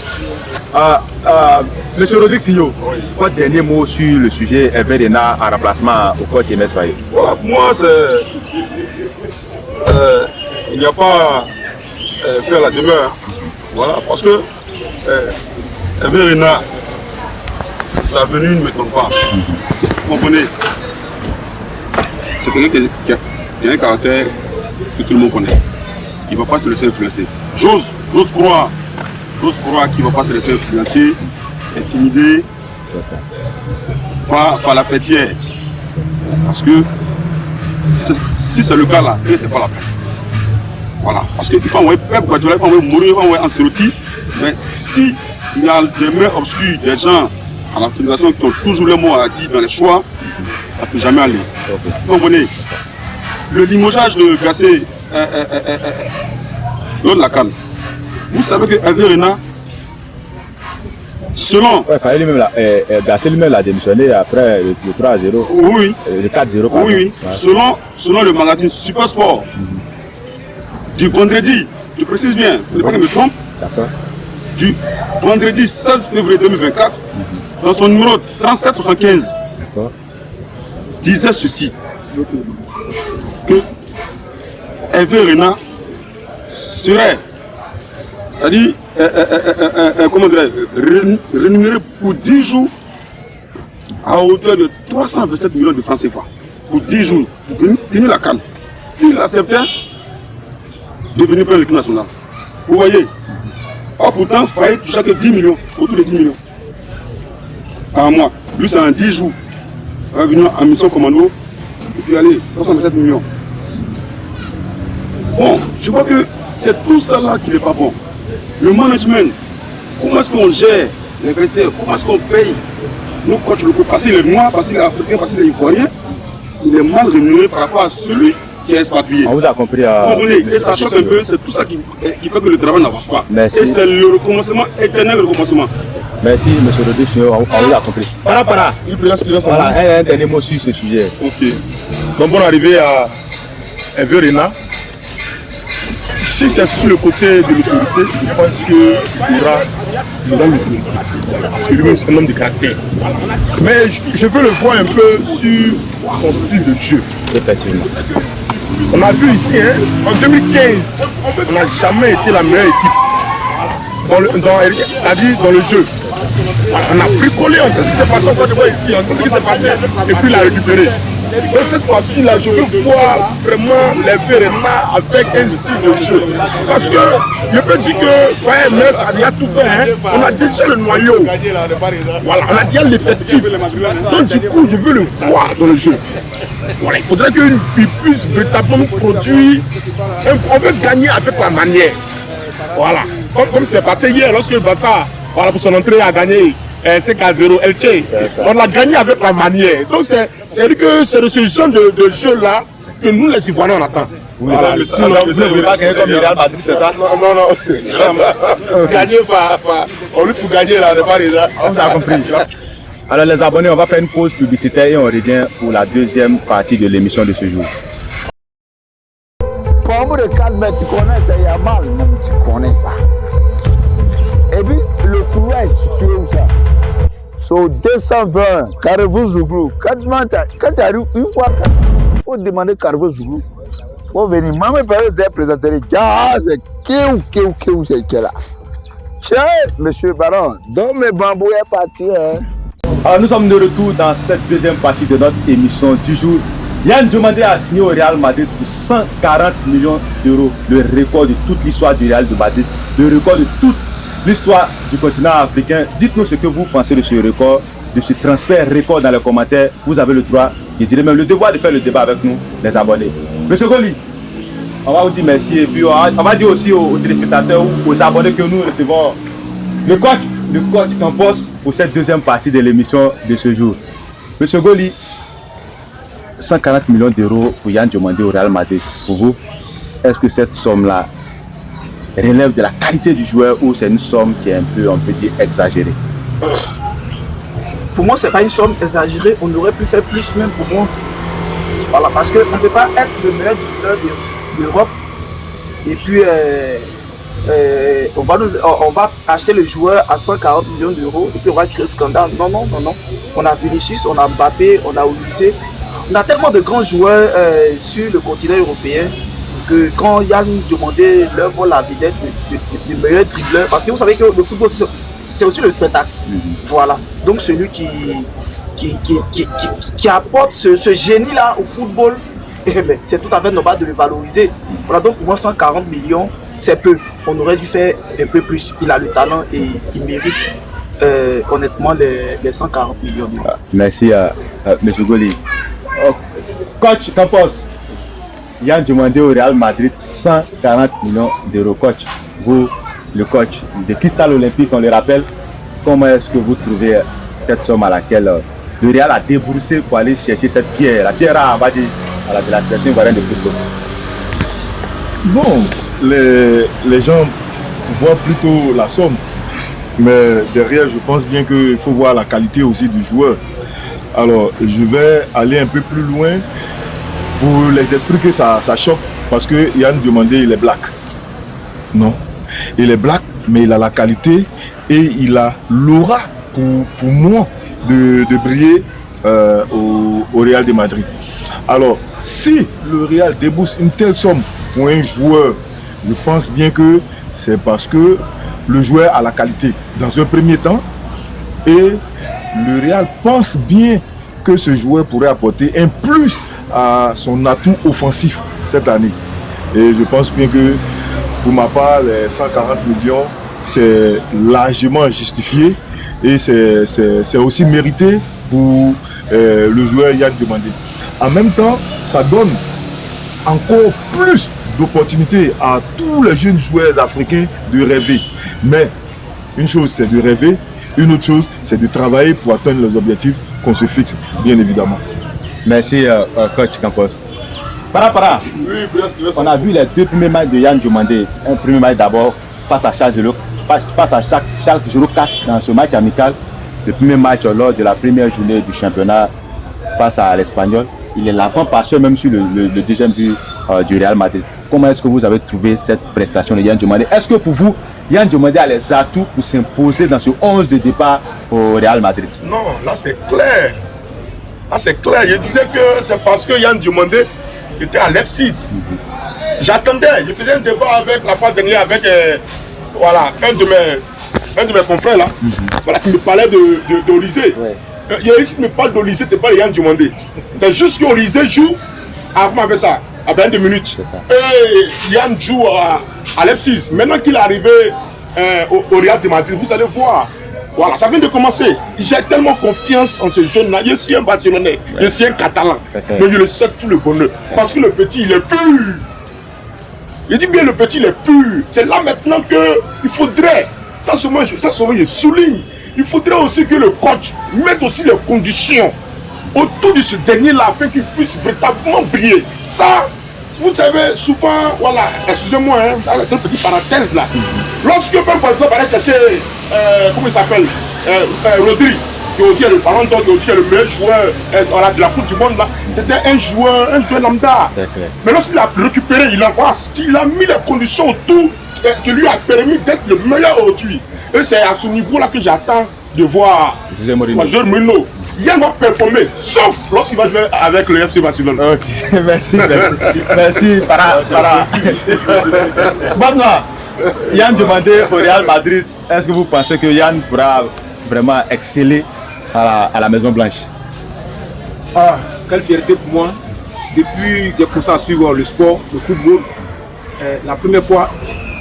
M. Rodrigue Signo, votre dernier mot sur le sujet Hervé Renard en remplacement au coach MS Faye. Voilà, pour moi, il n'y a pas faire la demeure. Voilà, parce que Hervé Renard sa venue ne m'étonne pas. Vous comprenez? C'est quelqu'un qui a un caractère que tout le monde connaît. Il ne va pas se laisser influencer. J'ose croire qu'il ne va pas se laisser influencer, intimider par la fêtière. Parce que si c'est le cas là, c'est pas la peine. Voilà. Parce qu'il faut envoyer Pep Guardiola, il faut envoyer Mourinho, il faut envoyer Ancelotti. Mais si il y a des mains obscures, des gens à la fédération qui ont toujours les mots à dire dans les choix, ça ne peut jamais aller. Vous comprenez? Le limogeage de Gassé lors de la CAN. Vous savez que Hervé Renard, selon... Ouais, fallait lui-même Gassé lui-même l'a démissionné après le 3-0. Oui. Le 4-0. Oui. Ouais. Selon le magazine Super Sport, du vendredi, je précise bien, pour ne pas que je me trompe, du vendredi 16 février 2024, dans son numéro 3775, disait ceci, que Hervé Renard serait, c'est-à-dire, comment dirais-je, rémunéré pour 10 jours à hauteur de 327 millions de francs CFA. Pour 10 jours, pour finir la CAN. S'il acceptait de venir prendre l'équipe nationale. Vous voyez? Or pourtant, Faye touchait que 10 millions, autour de 10 millions par mois. Lui, c'est en 10 jours. Il va venir en mission commando et puis aller, 327 millions. Bon, je vois que c'est tout ça là qui n'est pas bon. Le management, comment est-ce qu'on gère les vestiaires, comment est-ce qu'on paye nos coachs locaux, parce qu'il est noir, parce qu'il est africain, parce qu'il est ivoirien, il est mal rémunéré par rapport à celui qui est expatrié. On vous a compris. Et ça choque un peu, c'est tout ça qui fait que le travail n'avance pas. Merci. Et c'est le recommencement, éternel recommencement. Merci, M. Rodrigue, on vous a compris. Voilà, un dernier mot sur ce sujet. Ok. Donc, bon arrivé à Hervé Renard. Si c'est sur le côté de l'autorité, je pense qu'il y aura une grande autorité. Parce que lui-même, c'est un homme de caractère. Mais je veux le voir un peu sur son style de jeu. Effectivement. On a vu ici, en 2015, on n'a jamais été la meilleure équipe. C'est-à-dire dans le jeu. On a bricolé, on sait ce qui s'est passé en Côte d'Ivoire ici, on sait ce qui s'est passé et puis il a récupéré. Donc cette fois-ci là, je veux voir vraiment les Renard avec un style de jeu. Parce que je peux dire que Faye Mess a déjà tout fait, on a déjà le noyau. Voilà, on a déjà l'effectif. Donc du coup, je veux le voir dans le jeu. Voilà, il faudrait qu'il puisse véritablement produire. On veut gagner avec la manière. Voilà, comme c'est passé hier lorsque Bassa, voilà, pour son entrée, a gagné 5-0 LT. On l'a gagné avec la manière. Donc c'est de ce genre de jeu-là que nous les Ivoiriens on attend. Voilà, mais sinon, vous ne voulez pas gagner comme le Real Madrid, c'est ça? Non. Gagner on lutte pour gagner là, n'est pas déjà. On a compris. Alors les abonnés, on va faire une pause publicitaire et on revient pour la deuxième partie de l'émission de ce jour. Forme de 4 mètres, tu connais ça, il y a mal, même tu connais ça. Et puis le couloir est situé où ça? Sur 220, Carrefour Zouglou. Quand tu arrives une fois, il faut demander Carrefour Zouglou. Il faut venir. Maman peut présenter les gars, c'est Kéou, c'est qui là? Tiens, monsieur Baron, donc mes bambous est parti. Alors nous sommes de retour dans cette deuxième partie de notre émission du jour. Yann Diomandé a signé au Real Madrid pour 140 millions d'euros, le record de toute l'histoire du Real de Madrid, le record de toute l'histoire du continent africain. Dites-nous ce que vous pensez de ce record, de ce transfert record dans les commentaires. Vous avez le droit, je dirais même le devoir de faire le débat avec nous, les abonnés. Monsieur Goli, on va vous dire merci et puis on va dire aussi aux téléspectateurs ou aux abonnés que nous recevons le quoi qui t'en pense pour cette deuxième partie de l'émission de ce jour. Monsieur Goli, 140 millions d'euros pour Yann Diomandé au Real Madrid. Pour vous, est-ce que cette somme-là relève de la qualité du joueur ou c'est une somme qui est un peu, on peut dire, exagérée? Pour moi, c'est pas une somme exagérée. On aurait pu faire plus même pour moi. Voilà, parce qu'on ne peut pas être le meilleur joueur d'Europe et puis on va acheter le joueur à 140 millions d'euros et puis on va créer un scandale. Non. On a Vinicius, on a Mbappé, on a Olysée. On a tellement de grands joueurs sur le continent européen que quand Yann Diomandé leur vole la vedette du meilleur dribbleur, parce que vous savez que le football c'est aussi le spectacle. Voilà. Donc celui qui apporte ce génie-là au football, c'est tout à fait normal de le valoriser. Voilà, donc pour moi 140 millions, c'est peu. On aurait dû faire un peu plus. Il a le talent et il mérite honnêtement les 140 millions. Merci M. Goli. Coach Campos, Yann demandé au Real Madrid 140 millions d'euros. Coach, vous, le coach de Cristal Olympique, on le rappelle, comment est-ce que vous trouvez cette somme à laquelle le Real a déboursé pour aller chercher cette pierre, la pierre à de la sélection ivoirienne de football? Bon, les gens voient plutôt la somme, mais derrière, je pense bien qu'il faut voir la qualité aussi du joueur. Alors, je vais aller un peu plus loin pour les esprits que ça choque, parce que Yann demandé, il est black. Non, il est black, mais il a la qualité et il a l'aura pour moi de briller au Real de Madrid. Alors, si le Real débourse une telle somme pour un joueur, je pense bien que c'est parce que le joueur a la qualité dans un premier temps et le Real pense bien que ce joueur pourrait apporter un plus à son atout offensif cette année. Et je pense bien que pour ma part, les 140 millions, c'est largement justifié et c'est aussi mérité pour le joueur Yann demandé. En même temps, ça donne encore plus d'opportunités à tous les jeunes joueurs africains de rêver. Mais une chose, c'est de rêver. Une autre chose, c'est de travailler pour atteindre les objectifs qu'on se fixe, bien évidemment. Merci, coach Campos. Para. Oui, on a vu les deux premiers matchs de Yann Diomandé. Un premier match d'abord face à Charles Jolo 4 dans ce match amical. Le premier match lors de la première journée du championnat face à l'Espagnol. Il est l'avant-passeur même sur le deuxième but du Real Madrid. Comment est-ce que vous avez trouvé cette prestation de Yann Diomandé? Est-ce que pour vous, Yann Diomandé a les atouts pour s'imposer dans ce 11 de départ au Real Madrid? Non, là c'est clair. Là c'est clair. Je disais que c'est parce que Yann Diomandé était à Leipzig. J'attendais, je faisais un débat avec la fois dernière avec un de mes confrères là, voilà, qui me parlait d'Olysée. Ouais. Ici, ne me parle d'Olysée, tu parles de Yann Diomandé. C'est juste qu'Olysée joue à 20 minutes. Et Yann joue à Leipzig. Maintenant qu'il est arrivé au Real de Madrid, vous allez voir. Voilà, ça vient de commencer. J'ai tellement confiance en ce jeune-là. Je suis un Barcelonais, je suis un Catalan. Mais je le sais tout le bonheur. Parce que le petit, il est pur. Je dis bien le petit, il est pur. C'est là maintenant qu'il faudrait, ça seulement je souligne, il faudrait aussi que le coach mette aussi les conditions autour de ce dernier-là afin qu'il puisse véritablement briller. Ça, vous savez, souvent, voilà, excusez-moi, c'est une petite parenthèse là. Lorsque, par exemple, aller chercher, comment il s'appelle, Rodri, qui aussi est le ballon d'or, qui aussi est le meilleur joueur de la Coupe du Monde là, c'était un joueur lambda. Mais lorsqu'il a récupéré, il a mis les conditions autour qui lui a permis d'être le meilleur aujourd'hui. Et c'est à ce niveau-là que j'attends de voir Major Mourinho. Yann va performer, sauf lorsqu'il va jouer avec le FC Barcelone. Ok, merci, Para. Maintenant, Yann demandait au Real Madrid, est-ce que vous pensez que Yann pourra vraiment exceller à la Maison Blanche? Ah, quelle fierté pour moi. Depuis que j'ai commencé à suivre le sport, le football, la première fois,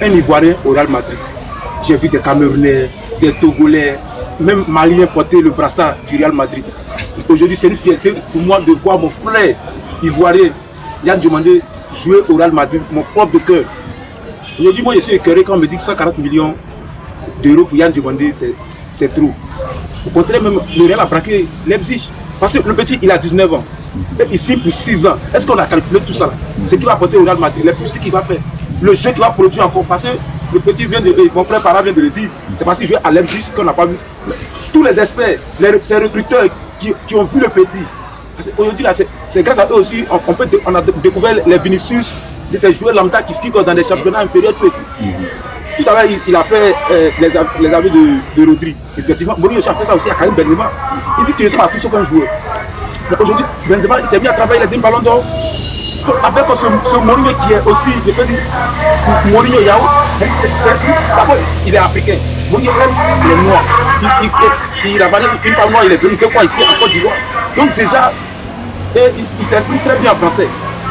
un Ivoirien au Real Madrid. J'ai vu des Camerounais, des Togolais, même Maliens porter le brassard du Real Madrid. Aujourd'hui, c'est une fierté pour moi de voir mon frère ivoirien, Yann Diomandé, jouer au Real Madrid, mon propre de cœur. Aujourd'hui, moi, je suis écœuré quand on me dit 140 millions d'euros pour Yann Diomandé, c'est trop. Au contraire, même le Real a braqué Leipzig. Parce que le petit, il a 19 ans. Et il signe pour 6 ans. Est-ce qu'on a calculé tout ça là? C'est qu'il va apporter au Real Madrid, les publicités qu'il va faire, le jeu qu'il va produire encore. Parce que le petit mon frère Para vient de le dire, c'est parce qu'il joue à Leipzig qu'on n'a pas vu. Tous les experts, ces recruteurs qui ont vu le petit. Aujourd'hui, c'est grâce à eux aussi, on a découvert les Vinicius de ces joueurs lambda qui skittent dans des championnats inférieurs. Tout à l'heure, il a fait les avis de Rodri. Effectivement, Mourinho a fait ça aussi à Karim Benzema. Il dit que tu ne pas tout sauf un joueur. Mais aujourd'hui, Benzema, il s'est mis à travailler les 2 ballons d'or. Avec ce Mourinho qui est aussi, je peux dire, Mourinho Yao, d'abord, il est africain. Simon, il est noir. Il a parlé une femme noire, il est venu 2 fois ici en Côte d'Ivoire. Donc déjà, il s'exprime très bien en français.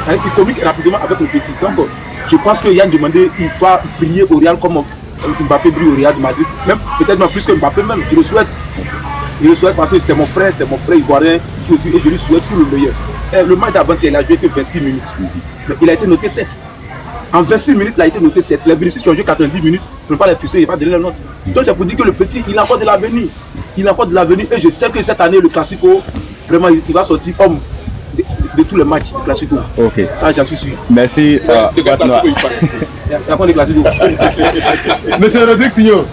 Il communique rapidement avec le petit. Donc je pense que Yann Diomandé, il va briller au Real comme Mbappé brille au Real de Madrid. Même peut-être même plus que Mbappé même. Je le souhaite. Je le souhaite parce que c'est mon frère ivoirien et je lui souhaite tout le meilleur. Le match d'avant-hier, il a joué que 26 minutes. Mais il a été noté 7. En 26 minutes, il a été noté 7. Les Vinicius qui ont joué 90 minutes, je ne peux pas les frustrer, il ne va pas donner la note. Donc c'est pour dire que le petit, il a encore de l'avenir. Il a encore de l'avenir et je sais que cette année, le Classico, vraiment, il va sortir comme de tous les matchs du Classico. Ok. Ça, j'en suis sûr. Merci. Il y a pas de Classico. Monsieur Rodrigue Signo,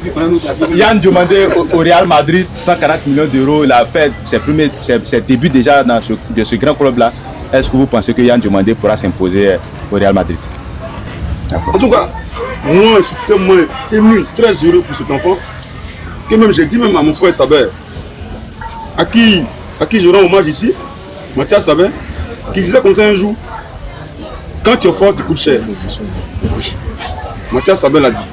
Yann Diomandé au Real Madrid, 140 millions d'euros, il a fait ses débuts déjà dans ce grand club-là. Est-ce que vous pensez que Yann Diomandé pourra s'imposer au Real Madrid? En tout cas, moi, je suis tellement ému, très heureux pour cet enfant, que même j'ai dit même à mon frère Saber, à qui je rends hommage ici, Mathias Saber, qui disait comme ça un jour, quand tu es fort, tu coûtes cher. Mathias Saber l'a dit.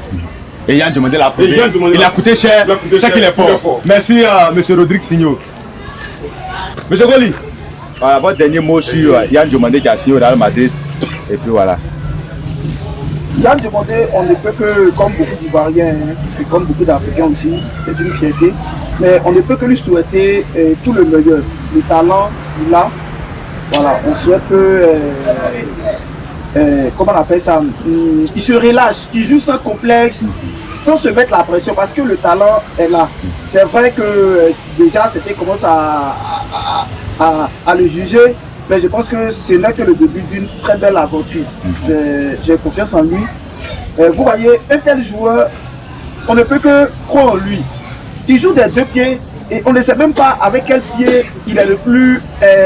Et Yann Diomandé l'a prouvé. Il a coûté cher, c'est qu'il est fort. Merci monsieur Rodrigue Signo. Monsieur Goli, votre dernier mot sur Yann Diomandé qui a signé au Real Madrid. Et puis voilà. Yann Diomandé, on ne peut que, comme beaucoup d'Ivoiriens et comme beaucoup d'Africains aussi, c'est une fierté, mais on ne peut que lui souhaiter tout le meilleur. Le talent, il a. Voilà, on souhaite que, comment on appelle ça, il se relâche, il joue sans complexe, sans se mettre la pression, parce que le talent est là. C'est vrai que déjà, c'était commence à le juger, mais je pense que ce n'est que le début d'une très belle aventure. J'ai confiance en lui. Vous voyez, un tel joueur, on ne peut que croire en lui. Il joue des 2 pieds et on ne sait même pas avec quel pied il est le plus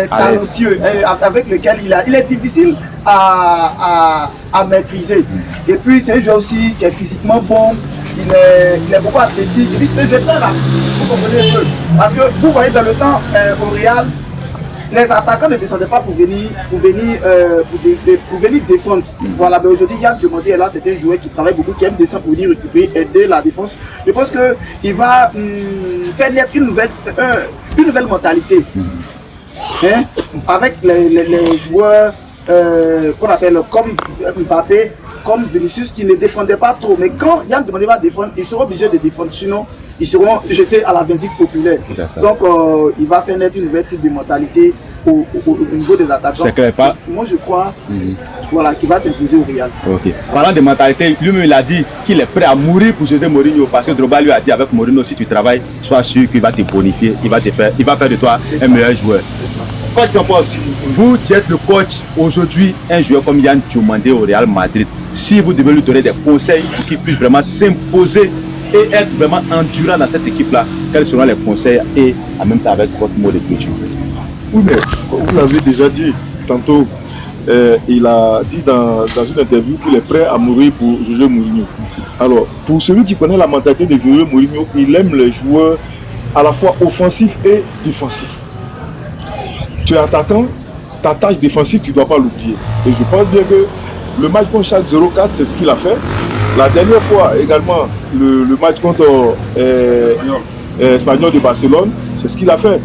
talentueux, avec lequel il est difficile à maîtriser. Et puis c'est un joueur aussi qui est physiquement bon, il est beaucoup athlétique, et puis c'est un joueur très rapide, vous comprenez un peu. Parce que vous voyez dans le temps au Real, les attaquants ne descendaient pas pour venir défendre. Voilà, mais aujourd'hui, Yann Diomandé est là, c'est un joueur qui travaille beaucoup, qui aime descendre pour venir récupérer, aider la défense. Je pense qu'il va faire naître une nouvelle mentalité. Hein? Avec les joueurs qu'on appelle comme Mbappé, comme Vinicius, qui ne défendaient pas trop. Mais quand Yann Diomandé va défendre, ils seront obligés de défendre, sinon ils seront jetés à la vindicte populaire. Donc il va faire naître une nouvelle type de mentalité au niveau des attaquants. C'est clair, pas. Moi je crois voilà, qu'il va s'imposer au Real. Ok. Parlant de mentalité, lui-même il a dit qu'il est prêt à mourir pour José Mourinho, parce que Drogba lui a dit avec Mourinho, si tu travailles, sois sûr qu'il va te bonifier, il va faire de toi un meilleur joueur. Coach Campos, vous qui êtes le coach aujourd'hui, un joueur comme Yann Diomandé au Real Madrid, si vous devez lui donner des conseils pour qu'il puisse vraiment s'imposer et être vraiment endurant dans cette équipe-là, quels seront les conseils et en même temps avec votre mot de clôture? Oui, mais comme vous l'avez déjà dit tantôt, il a dit dans une interview qu'il est prêt à mourir pour José Mourinho. Alors, pour celui qui connaît la mentalité de José Mourinho, il aime les joueurs à la fois offensifs et défensifs. Tu es attaquant, ta tâche défensive, tu ne dois pas l'oublier. Et je pense bien que le match contre Schalke 04, c'est ce qu'il a fait. La dernière fois également, le match contre Espanyol de Barcelone, c'est ce qu'il a fait.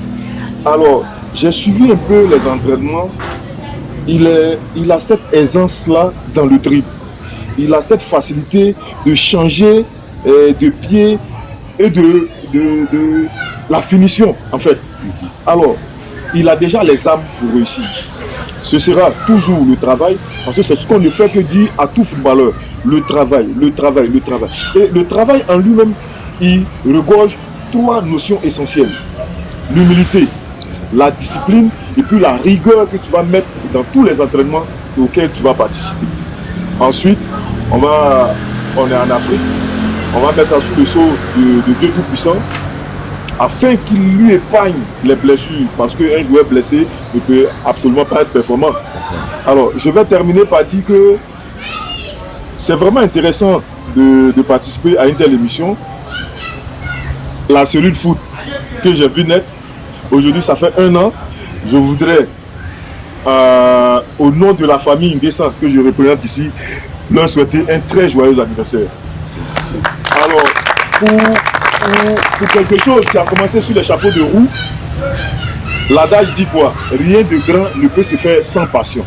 Alors, j'ai suivi un peu les entraînements. Il a cette aisance-là dans le dribble. Il a cette facilité de changer de pied et de la finition, en fait. Alors, il a déjà les armes pour réussir. Ce sera toujours le travail, parce que c'est ce qu'on ne fait que dire à tout footballeur. Le travail, le travail, le travail. Et le travail en lui-même, il regorge 3 notions essentielles. L'humilité, la discipline et puis la rigueur que tu vas mettre dans tous les entraînements auxquels tu vas participer. Ensuite, on est en Afrique, on va mettre ça sous le sceau de Dieu Tout-Puissant, afin qu'il lui épargne les blessures, parce qu'un joueur blessé ne peut absolument pas être performant. Alors, je vais terminer par dire que c'est vraiment intéressant de participer à une telle émission. La cellule foot que j'ai vu naître, aujourd'hui ça fait 1 an, je voudrais, au nom de la famille Nguessan que je représente ici, leur souhaiter un très joyeux anniversaire. Alors, pour quelque chose qui a commencé sur les chapeaux de roue, l'adage dit quoi? Rien de grand ne peut se faire sans passion.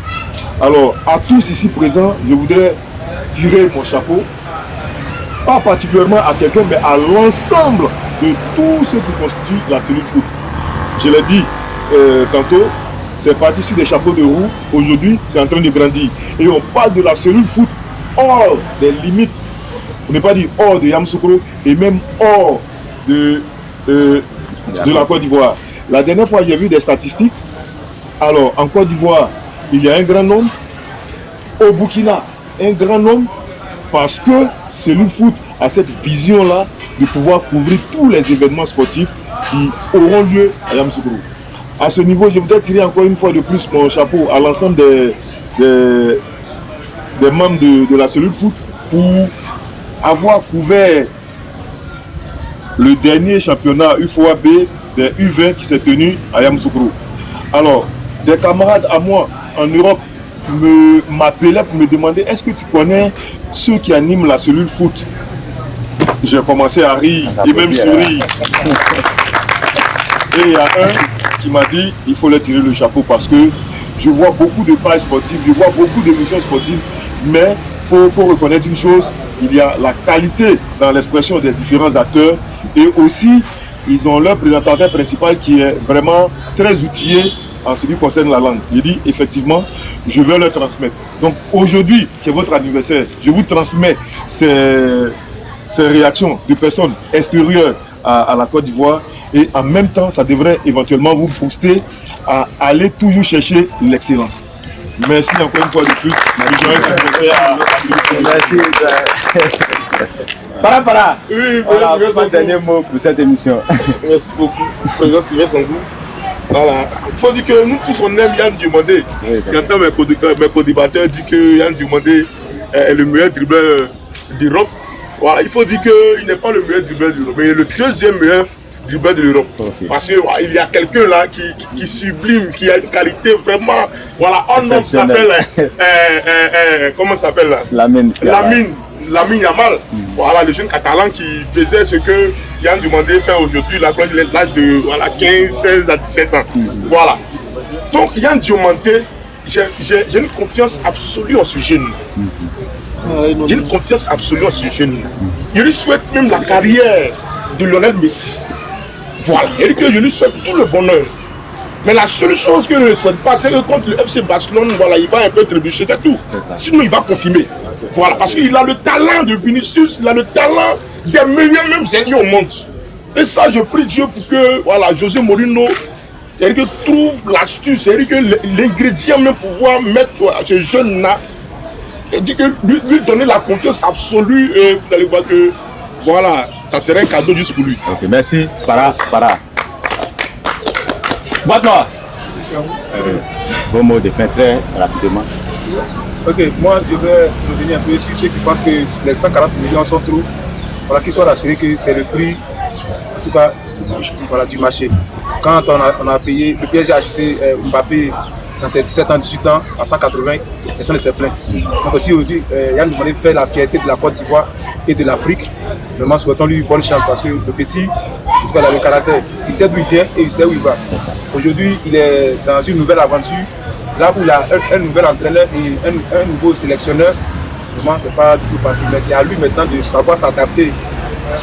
Alors, à tous ici présents, je voudrais tirer mon chapeau, pas particulièrement à quelqu'un, mais à l'ensemble de tous ceux qui constituent la cellule foot. Je l'ai dit tantôt, c'est parti sur des chapeaux de roue. Aujourd'hui, c'est en train de grandir. Et on parle de la cellule foot hors des limites, pour ne pas dire hors de Yamoussoukro, et même hors de la Côte d'Ivoire. La dernière fois, j'ai vu des statistiques. Alors, en Côte d'Ivoire, il y a un grand nombre. Au Burkina, un grand nombre. Parce que Cellule Foot a cette vision-là de pouvoir couvrir tous les événements sportifs qui auront lieu à Yamoussoukro. À ce niveau, je voudrais tirer encore une fois de plus mon chapeau à l'ensemble des membres de la Cellule Foot pour avoir couvert le dernier championnat UFOAB des U20 qui s'est tenu à Yamoussoukro. Alors, des camarades à moi en Europe m'appelaient pour me demander: est-ce que tu connais ceux qui animent la cellule foot? J'ai commencé à rire et même sourire. Et il y a un qui m'a dit: il faut leur tirer le chapeau parce que je vois beaucoup de pages sportives, je vois beaucoup d'émissions sportives, mais il faut reconnaître une chose, il y a la qualité dans l'expression des différents acteurs et aussi ils ont leur présentateur principal qui est vraiment très outillé en ce qui concerne la langue. Il dit effectivement, je vais leur transmettre. Donc aujourd'hui, qui est votre anniversaire, je vous transmets ces réactions de personnes extérieures à la Côte d'Ivoire et en même temps, ça devrait éventuellement vous booster à aller toujours chercher l'excellence. Merci encore une fois de plus. Merci. Para. Oui, voilà, un dernier mot pour cette émission. Merci beaucoup, président Sylvain Sangou. Voilà. Il faut dire que nous tous on aime Yann Diomandé. Quand mes co-débatteurs disent que Yann Diomandé est le meilleur dribbleur d'Europe, voilà, il faut dire qu'il n'est pas le meilleur dribbleur d'Europe, mais le deuxième meilleur dribbleur de l'Europe. Parce qu'il y a quelqu'un là qui sublime, qui a une qualité vraiment. Voilà, un homme s'appelle. Comment ça s'appelle là? Lamine Yamal, voilà, le jeune catalan qui faisait ce que Yann Diomandé fait aujourd'hui, l'âge de 15, 16 à 17 ans. Voilà. Donc Yann Diomandé, j'ai une confiance absolue en ce jeune. J'ai une confiance absolue en ce jeune. Je lui souhaite même la carrière de Lionel Messi. Voilà. Et que je lui souhaite tout le bonheur. Mais la seule chose que je ne souhaite pas, c'est que contre le FC Barcelone, voilà, il va un peu trébucher, c'est tout. Sinon, il va confirmer. Voilà, parce qu'il a le talent de Vinicius, il a le talent des meilleurs même ailiers au monde. Et ça, je prie Dieu pour que, voilà, José Mourinho, trouve l'astuce, c'est-à-dire que l'ingrédient même pour pouvoir mettre ce jeune-là, et dit que lui donner la confiance absolue, et vous allez voir que, voilà, ça serait un cadeau juste pour lui. Ok, merci. Para. Bois-toi. Vos mots de fin très rapidement. Ok, moi je vais revenir un peu sur ceux qui pensent que les 140 millions sont trop. Voilà, qu'ils soient rassurés que c'est le prix, en tout cas, voilà, du marché. Quand on a payé, le PSG a acheté Mbappé dans ses 17 ans, 18 ans, à 180, personne ne s'est plaint. Donc aussi aujourd'hui, Yann Diomandé fait la fierté de la Côte d'Ivoire et de l'Afrique. Vraiment, souhaitons-lui bonne chance parce que le petit, en tout cas, il a le caractère. Il sait d'où il vient et il sait où il va. Aujourd'hui, il est dans une nouvelle aventure, là où il a un nouvel entraîneur et un nouveau sélectionneur. Vraiment, c'est pas du tout facile, mais c'est à lui maintenant de savoir s'adapter.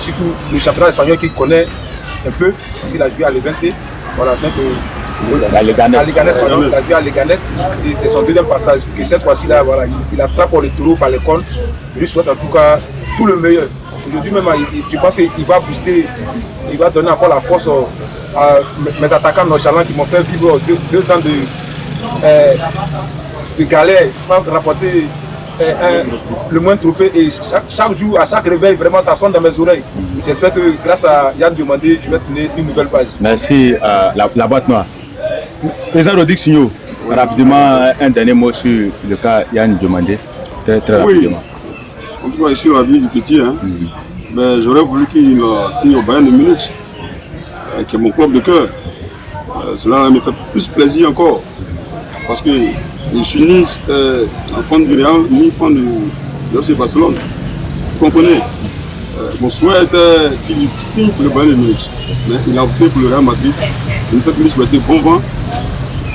Surtout le championnat espagnol qu'il connaît un peu, parce qu'il a joué à l'Evente. Voilà, donc à Leganés, pardon, il a joué à Leganés et c'est son deuxième passage. Que cette fois-ci là, voilà, il attrape pour le taureau par les cornes. Je lui souhaite en tout cas tout le meilleur. Aujourd'hui même, je pense qu'il va booster, il va donner encore la force à mes attaquants nonchalants qui m'ont fait vivre deux ans de galère sans rapporter le moins de trophées. Et chaque jour, à chaque réveil, vraiment ça sonne dans mes oreilles. J'espère que grâce à Yann Diomandé, je vais tourner une nouvelle page. Merci la boîte noire. Président Rodrigue Signo, rapidement un dernier mot sur le cas Yann Diomandé. Très rapidement. En tout cas, je suis ravi du petit. Hein. Mais j'aurais voulu qu'il signe au Bayern de Munich, qui est mon club de cœur. Cela me fait plus plaisir encore. Parce que je suis ni fan du Real, ni fan de FC Barcelone. Vous comprenez? Mon souhait était qu'il signe pour le Bayern de Munich. Mais il a opté pour le Real Madrid. Il fait que lui souhaitait bon vent.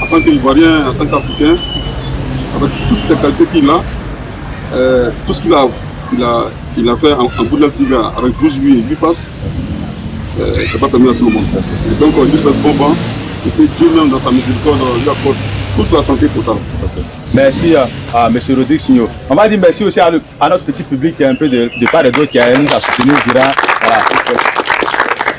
En tant qu'Ivoirien, en tant qu'Africain, avec toutes ces qualités qu'il a, tout ce qu'il a fait en Bundesliga avec 12 buts et 8 passes, c'est pas permis à tout le monde. Et donc, il lui souhaite bon vent. Et puis Dieu même dans sa miséricorde lui apporte toute la santé totale. Merci à M. Rodrigue Signo. On va dire merci aussi à notre petit public qui est un peu de part et d'autre qui a nous à soutenir durant.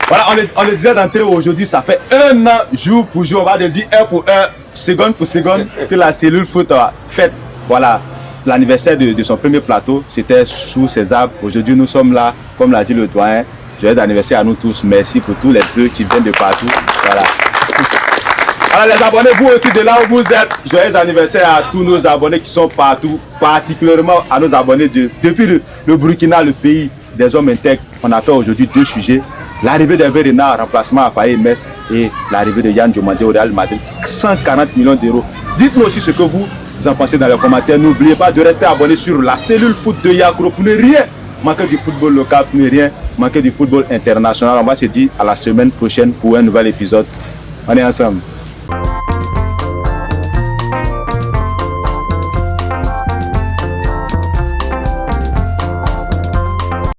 Voilà, on le disait d'entrée aujourd'hui, ça fait 1 an, jour pour jour, on va dire heure pour heure, seconde pour seconde, que la cellule foot a fait. Voilà, l'anniversaire de son premier plateau, c'était sous ses arbres. Aujourd'hui, nous sommes là, comme l'a dit le doyen. Joyeux anniversaire à nous tous. Merci pour tous les deux qui viennent de partout. Voilà. Alors les abonnés, vous aussi de là où vous êtes, joyeux anniversaire à tous nos abonnés qui sont partout, particulièrement à nos abonnés depuis le Burkina, le pays des hommes intègres. On a fait aujourd'hui 2 sujets. L'arrivée de Verena, remplacement à Faye Metz, et l'arrivée de Yann Diomandé au Real Madrid. 140 millions d'euros. Dites-nous aussi ce que vous en pensez dans les commentaires. N'oubliez pas de rester abonné sur la cellule foot de Yakro pour ne rien manquer du football local, pour ne rien manquer du football international. On va se dire à la semaine prochaine pour un nouvel épisode. On est ensemble.